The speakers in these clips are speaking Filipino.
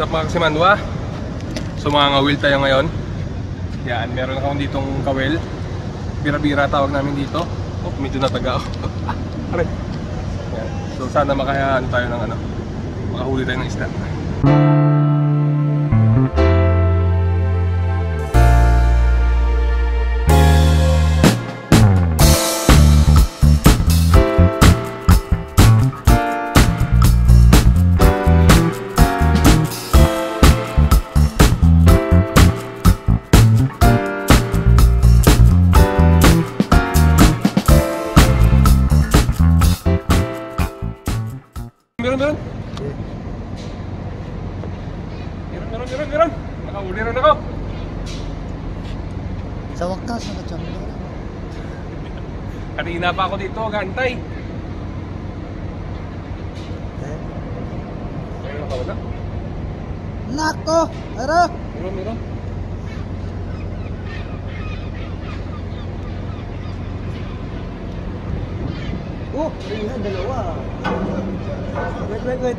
What's up mga kasimandwa? So mga ngawil tayo ngayon. Yan, meron akong ditong kawil. Bira-bira tawag namin dito. Oh, medyo nataga ako. Aray. Yan. So sana makahayaan tayo ng ano, makahuli tayo ng isda. Meron. Nakahuli rin ako. Sa wakas, nakachamba. Kanina pa ako dito, gantay. Ayun, nakawala. Nako! Ara! Meron. Oh! Ayun, dalawa. Wait.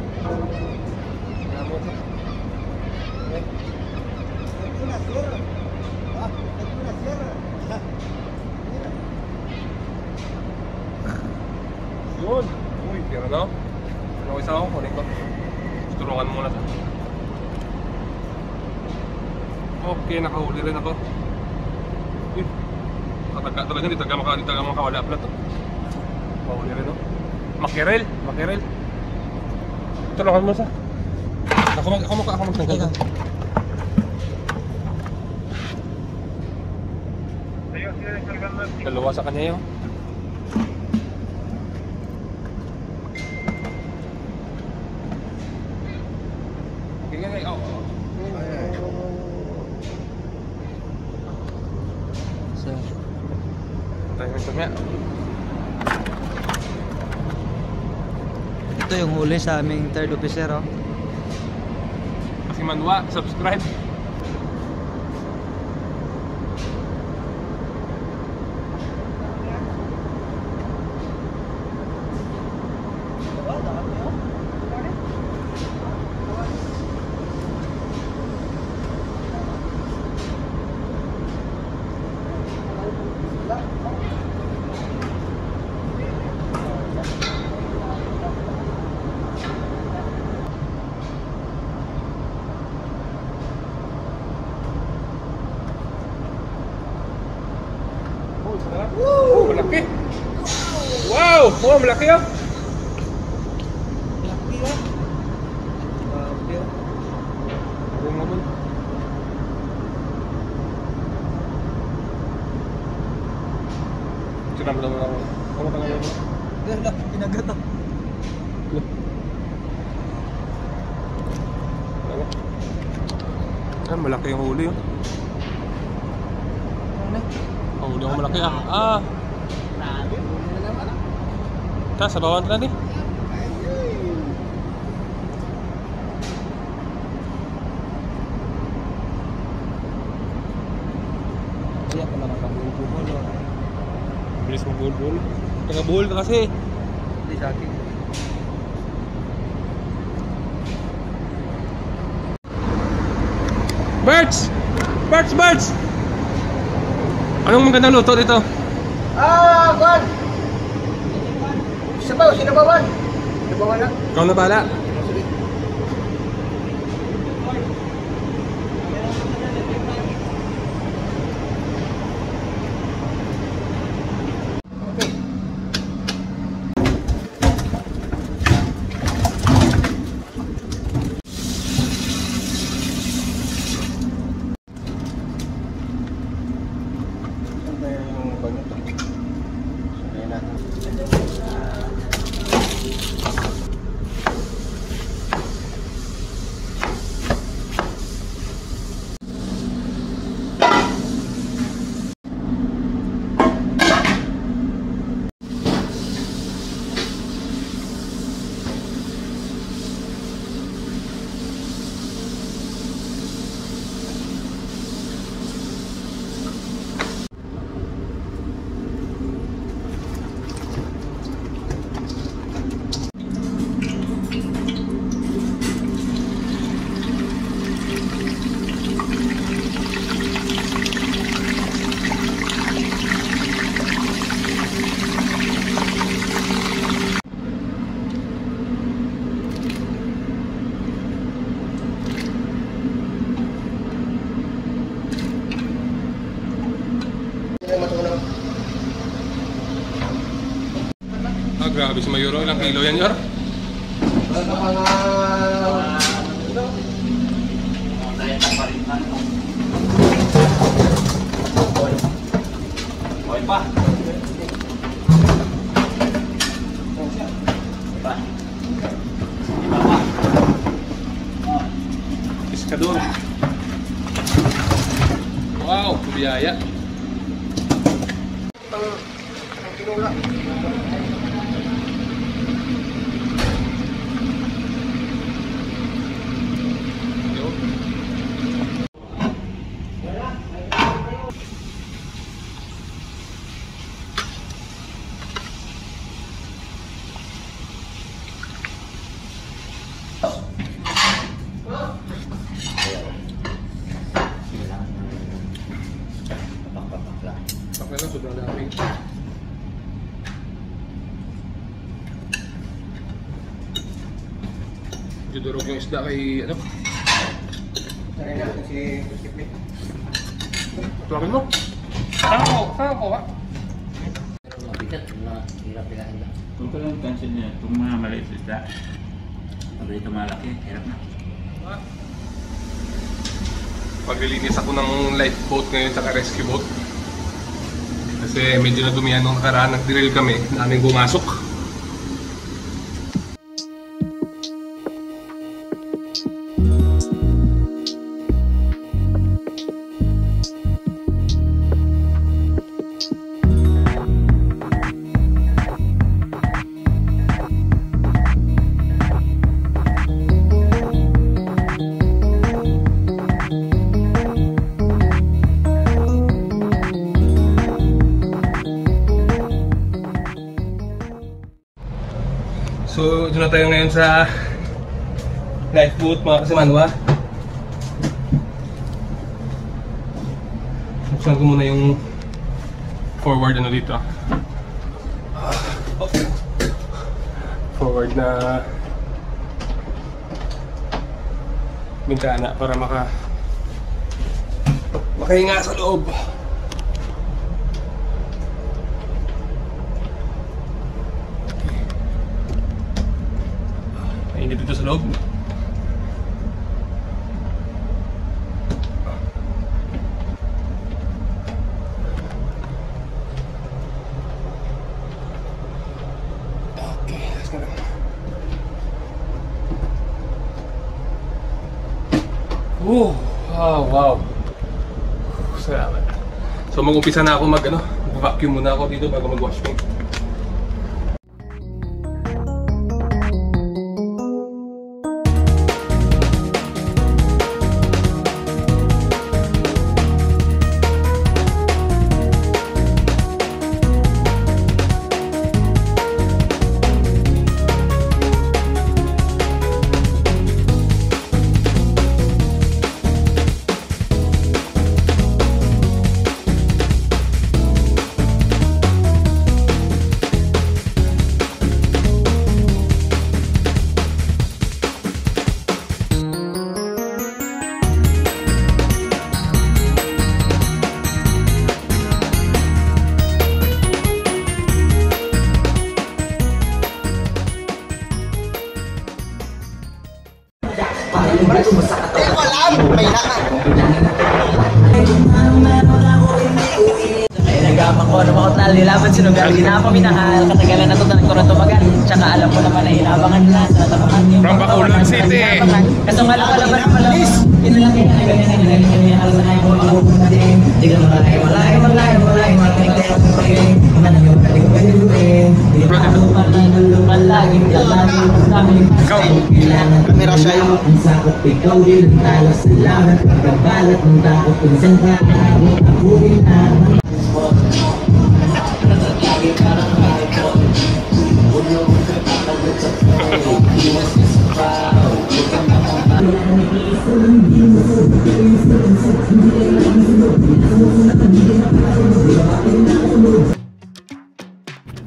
Yun. Uy, pero no? Ano isa ako? Kunin ko. Tulungan mo muna sa. Okay, nakahuli rin ako. Uy. Kataga talaga, di taga makawala pala to. Nakahuli rin no? Makirel. Tulungan mo sa. Ako magtanggal. Dalawa sa kanya yun. Okay. Oh. So, Tayo niya. ito yung huli sa aming third officer, oh. Kasimandwa, subscribe. Oh, malaki. Wow, malaki oh. Laki, oh. Bumabol. Sinama naman ako. Ano tangalan mo? Gala, pinagata. Malaki yung huli oh. Huli ako malaki ah. Sa bawang tadi. Iya, pala nakabulbul, oh. Bilis mo bulbul. Taga-buhol ka kasi. Hindi sa akin. Birds! Anong magandang luto dito? Kwan! Sinabawan lang. Ikaw na bala. Ah, grabe si Mayuro. Ilang kilo yan, Yor? Wala ka pa nga... Okay pa. Iskador. Wow, biyaya. Ang tinula. Okay lang, sobrang dami. Dudurog yung isda kay ano? Sarin na si Kipit. Tuwakin mo. Saan ako ha? Mabigat, hirap pilahin lang. Kung ko lang cancel niya, itong mga maliit isda. Pag ito malaki, hirap na. Paglilinis ako ng lifeboat ngayon sa rescue boat. Kasi medyo nadumihan nung nakaraan, nag-drill kami, daming pumasok. So, doon na tayo ngayon sa lifeboat mga kasimanwa. Buksan ko muna yung forward ano dito. Forward na bintana para makahinga sa loob. Mainit dito sa loob. Okay, let's go. Oh, wow. Salamat. So mag-umpisa na ako vacuum muna ako dito bago mag-wash paint. Nagama ko na makot na lilaban sinugal. Ginapaminahal, katagalan na ito na nagkaroon tumagal. Tsaka alam ko naman na hinabangan nila sa tabangan yung From Bacolod City. Kaso nga lang pala inalaki na ganyan na ganyan na ganyan alam na yung mga din. Di ka malay matik tayo sa pagkain. Ano yung pwede ko pwede luin. Di ka lupa na lupa laging lalagin. Kamera siya yung... Ang sakop ikaw din talo sa laban. Pagkabalat ng takot kung saan ka. Ako din na.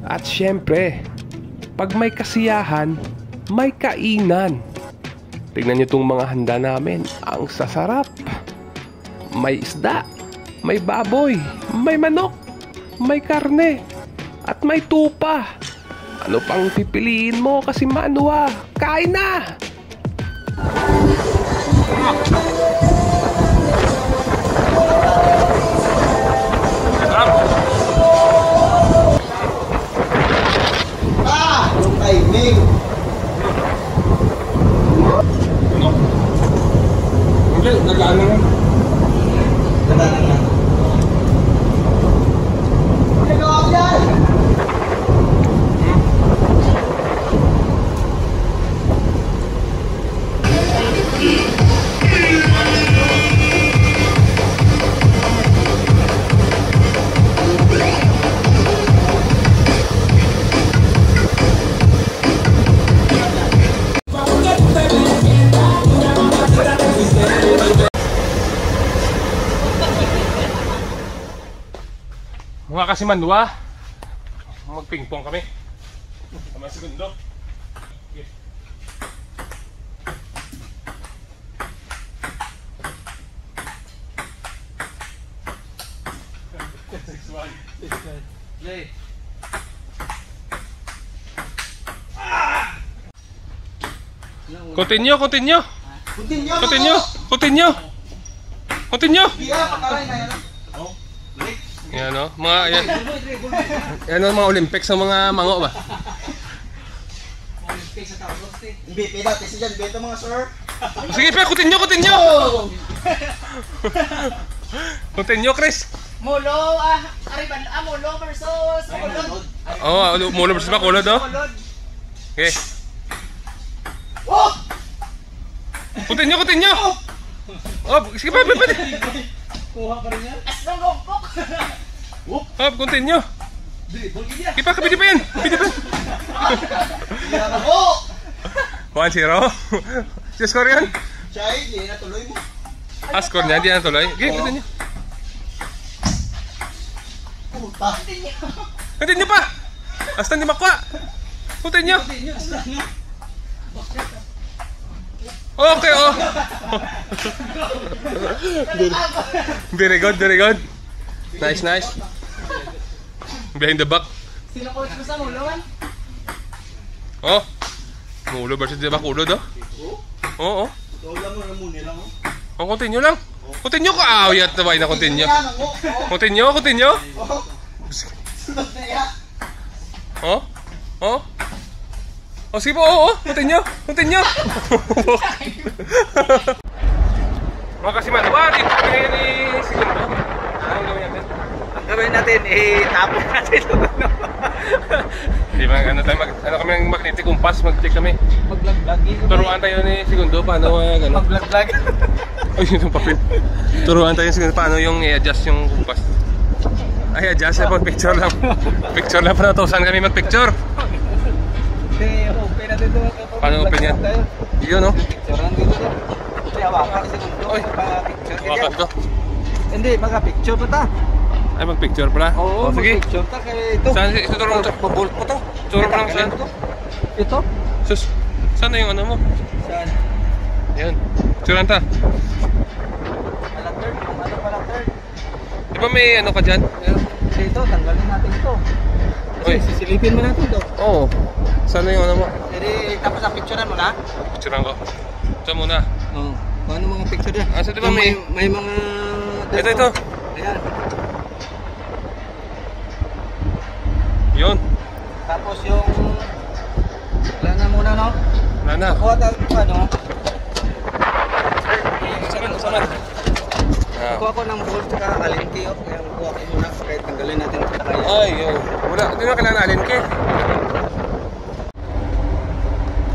At syempre, pag may kasiyahan, may kainan. Tignan nyo itong mga handa namin. Ang sasarap. May isda, may baboy, may manok, may karne, at may tupa. Ano pang pipiliin mo kasi Manwa? Kain na! Yung timing. Ano? Hindi, nagaan naman. Nadanan na. Ano ako dyan? Mga kasi Manwa, mag-pingpong kami. Sama segundo. Okay. Play. Continue, continue. Continue. Continue, continue. Continue. Iya, pakaray na yan. Yan o, mga yan. Yan o, mga Olympics sa mga mango ba? BP na, tesi dyan, beto mga sir. Sige pa, continue, continue. Continue, Chris. Mulo, Ariban, Mulo versus Kulod. Oh, mulo versus Bacolod, oh. Kulod. Okay. Oh! Continue, continue. Oh, sige pa, pa. Asrong gongkok. Oh, continue. Sige pa, kapiti pa yan. Kapiti pa. Oh! 1-0. Yung score yan? Siya hindi natuloy mo. Score niya, hindi na tuloy. Okay, continue. Puta. Continue pa. Hasta hindi makuha. Continue. Okay, oh. Very good, very good. Nice, nice. Behind the back. Sino coach mo sa Mulo, man? Oh. Mulo versus di Bacolod, oh. Oo, oh. Wala mo na muna lang. Oh, continue lang. Continue ka. Ah, yat na ba na continue. Continue, continue. Sunod na yan. Oh. Oh. Oh, sige po, oo, continue, continue. Mga kasi Manwa, dito kami ni Segundo. Anong gawin natin? Ang gawin natin, tapos natin ito. Di ba, ano tayo, ano kami ng magnetic compass, mag-check kami. Mag-vlog-vlog. Turuan tayo ni Segundo paano, gano'n. Mag-vlog-vlog. Ay, yung papel. Turuan tayo ni Segundo paano yung i-adjust yung compass. Ay, adjust, picture lang. Picture lang, pa natusan kami mag-picture. Open natin ito. Paano open yan? Yun, no? Picturean dito to. Ito, hawakan si Segundo. Oy. Picture Hawakan ko. Hindi, mag-picture pa ta. Ay, mag-picture pala? Oo, Oh, sige. mag-picture ta. Kaya ito. Saan, ituturo mo to? Pabulk ko to. Turo pa lang saan? Ito? Sus, saan na yung ano mo? Saan? Yan. Turanta. Pala third. Kung ano pala third. Di ba may ano ka dyan? Dito, tanggalin natin ito. Kasi Uy. sisilipin mo natin ito. Oo. Saan na yung ano mo? Jadi, tapos ang picturean mo na? Picturean ko. Ito muna. Oo. Paano mga picture yan? Ah, so di ba may- May mga... Ito. Ayan. Yun. Tapos yung... Wala na muna, no? Wala na. Kuha tayo ano? Saman. Ah. Kuha ko ng bolt ka, alinki, oh. Kaya kuha ko muna. Kahit tanggalin natin ito. Kaya. Ay, yun. Wala. Hindi na kailangan alin ke.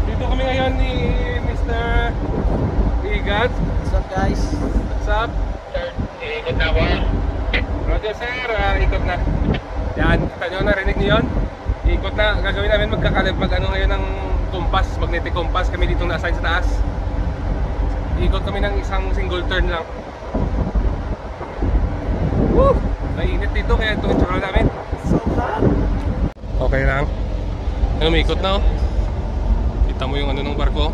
Dito kami ngayon ni Mr. Igat. What's up, guys? What's up? Ikot na ako. Roger sir, ikot na. Yan, kita nyo, narinig niyo yun? Ikot na, gagawin namin ano ngayon ng compass, magnetic compass. Kami dito na-assign sa taas. Ikot kami ng isang single turn lang. Woo! Mainit dito kaya itong itsura namin. Okay lang. Ano, may ikot na, oh. Kita mo yung ano ng barko.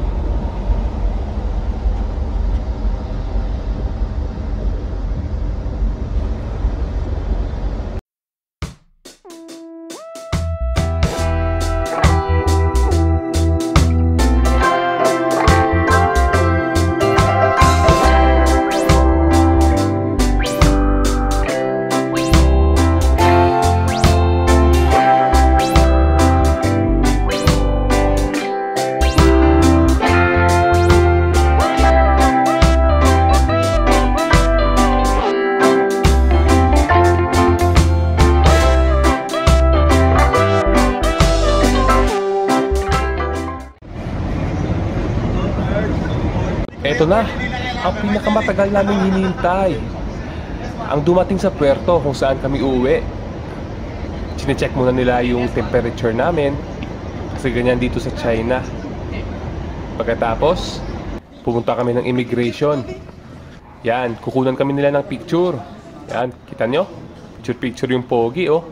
Eto na, ang pinakamatagal naming hinihintay. Ang dumating sa puerto kung saan kami uuwi. Sine-check muna nila yung temperature namin. Kasi ganyan dito sa China. Pagkatapos, pumunta kami ng immigration. Yan, kukunan kami nila ng picture. Yan, kita nyo? Picture yung pogi, oh.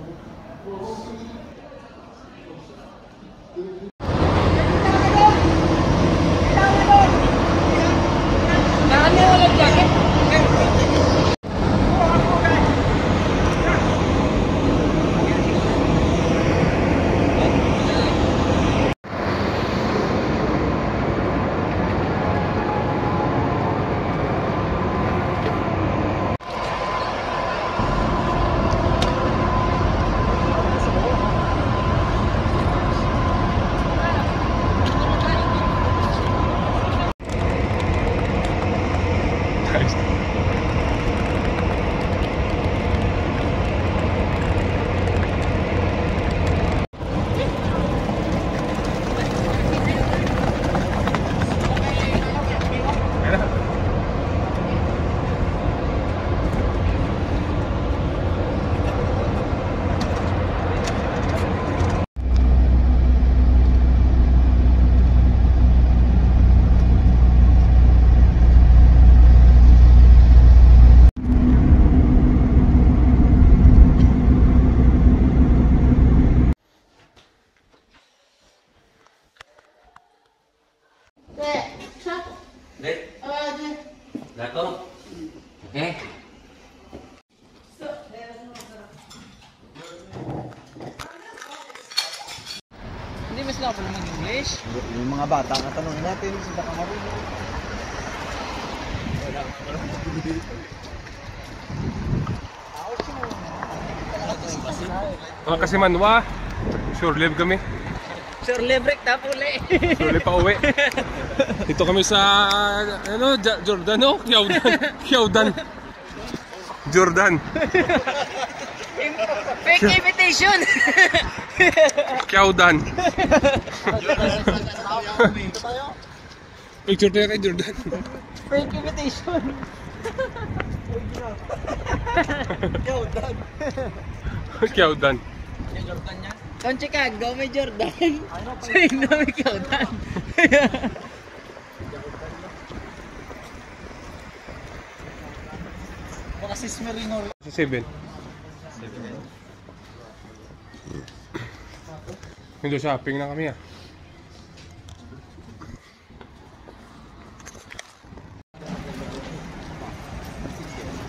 Dato. Okay. Hindi mas lang pala mag-English. Yung mga bata nga tanong natin, sila ka marunong. Mga kasimanwa, sure live kami. Sure, lebrek na puli. Sure live pa uwi. Dito kami sa, ano, Jordan, oh? Kyaudan. Jordan. Fake imitation. Kyaudan. Picture tayo kay Jordan. Fake imitation. Kyaudan. Kung Chicago, may Jordan. Sa Indo, may Jordan. Baka si Smerino. Si 7. Window shopping na kami, ah.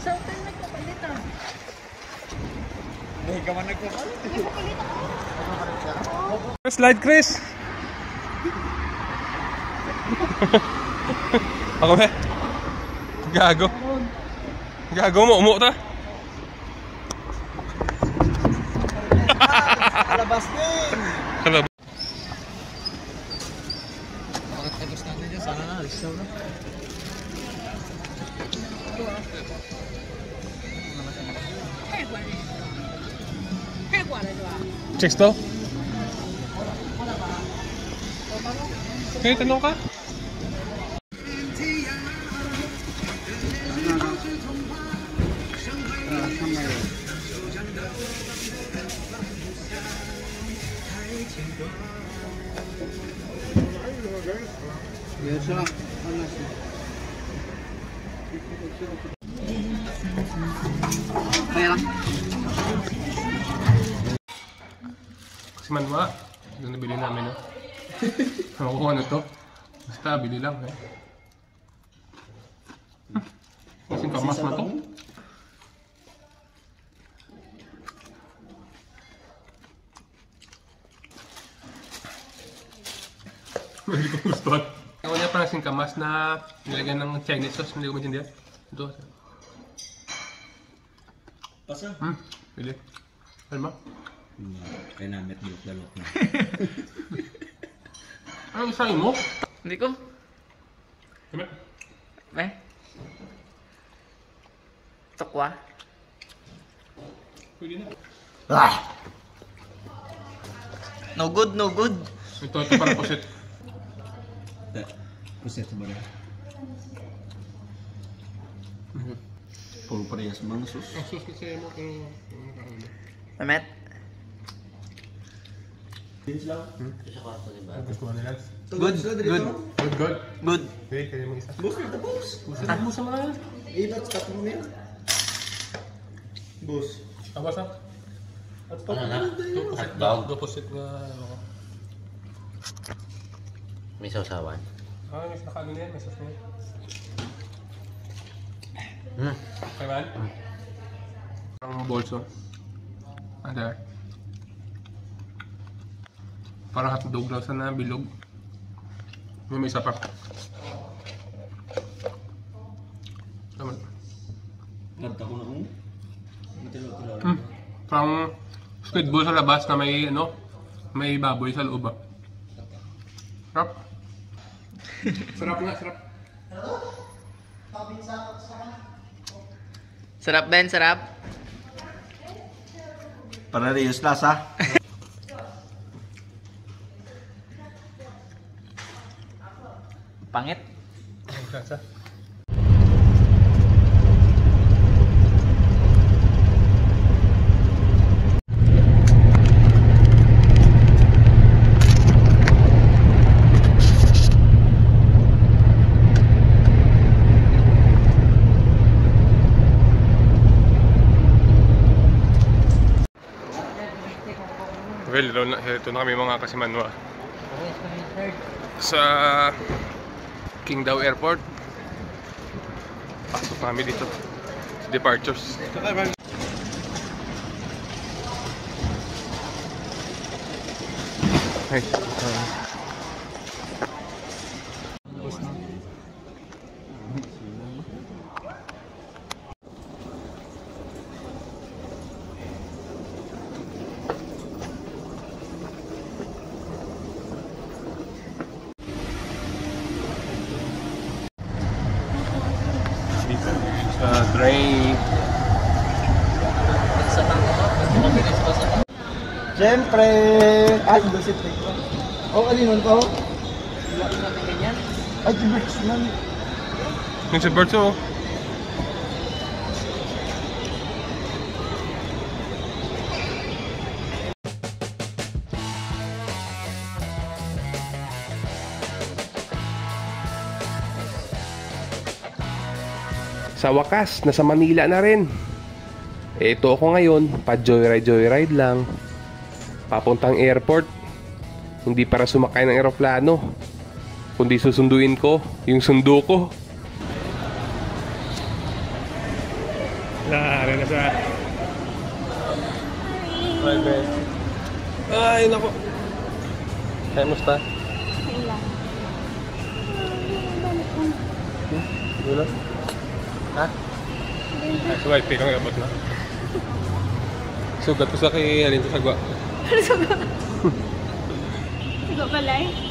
Sa hotel nagpapalit ah. Hindi ka man nagpapalit. Slide, Chris! Ako ba? Gago. Gago mo, umu ta. Labas din! Kalab. Bakit tapos natin dyan? Sana na, alisaw na. Checks to? Okay, tanong ka? Si Manwa, ito nabili namin, no? Ako kung ano to. Basta, bili lang, eh. Kasing kamas na to. Hindi ko gustuhan. Ako niya parang singkamas na nilagyan ng Chinese sauce, hindi ko maintindihan. Ito. Pasa? Pili. Ano ba? Kaya namin bulok-dalok na. Ano isahin mo? Hindi ko. Kami? Eh? Tokwa. Pwede na. No good, no good. Ito para pusit. Puset sa bala. Puro parehas mga sus. Susi mo kung Mamet? gusto mo nila. Good, good. Good. Good. Okay, kaya mo isa. Boss, ito boss. Busa mo na. Ibat, stop mo yan. Boss. Abas ah. At pa na? Deposit nga. Ano. May sausawan. May nakaano na yan. May sauce na yan. Hmm. Okay man? Parang bolso. Ano? Parang hotdog lang sana bilog. May isa pa. Tama. Ganda ko na mo. Parang squid ball sa labas na may ano, may baboy sa loob ah. Sarap. Sarap nga, sarap. Sarap Ben, sarap. Parehas lasa. Pangit. Ang lasa. Well, ito na kami mga kasimanwa sa Qingdao Airport. Pasok namin dito sa departures. Hey, dito sa train. Siyempre! Ay, dosit na ito. Oh, alin man to? Ay, T-Birds man. Yung si Berto. Sa wakas, nasa Manila na rin. Ito ako ngayon, pa-joyride lang. Papuntang airport. Hindi para sumakay ng eroplano, kundi susunduin ko yung sundo ko. Lari na sa... Ay, nako. Kamusta? Wala. Ha? Ay, so wifi kang abot na. Sugat ko sa kay Alin sa sagwa. Sigo pala eh.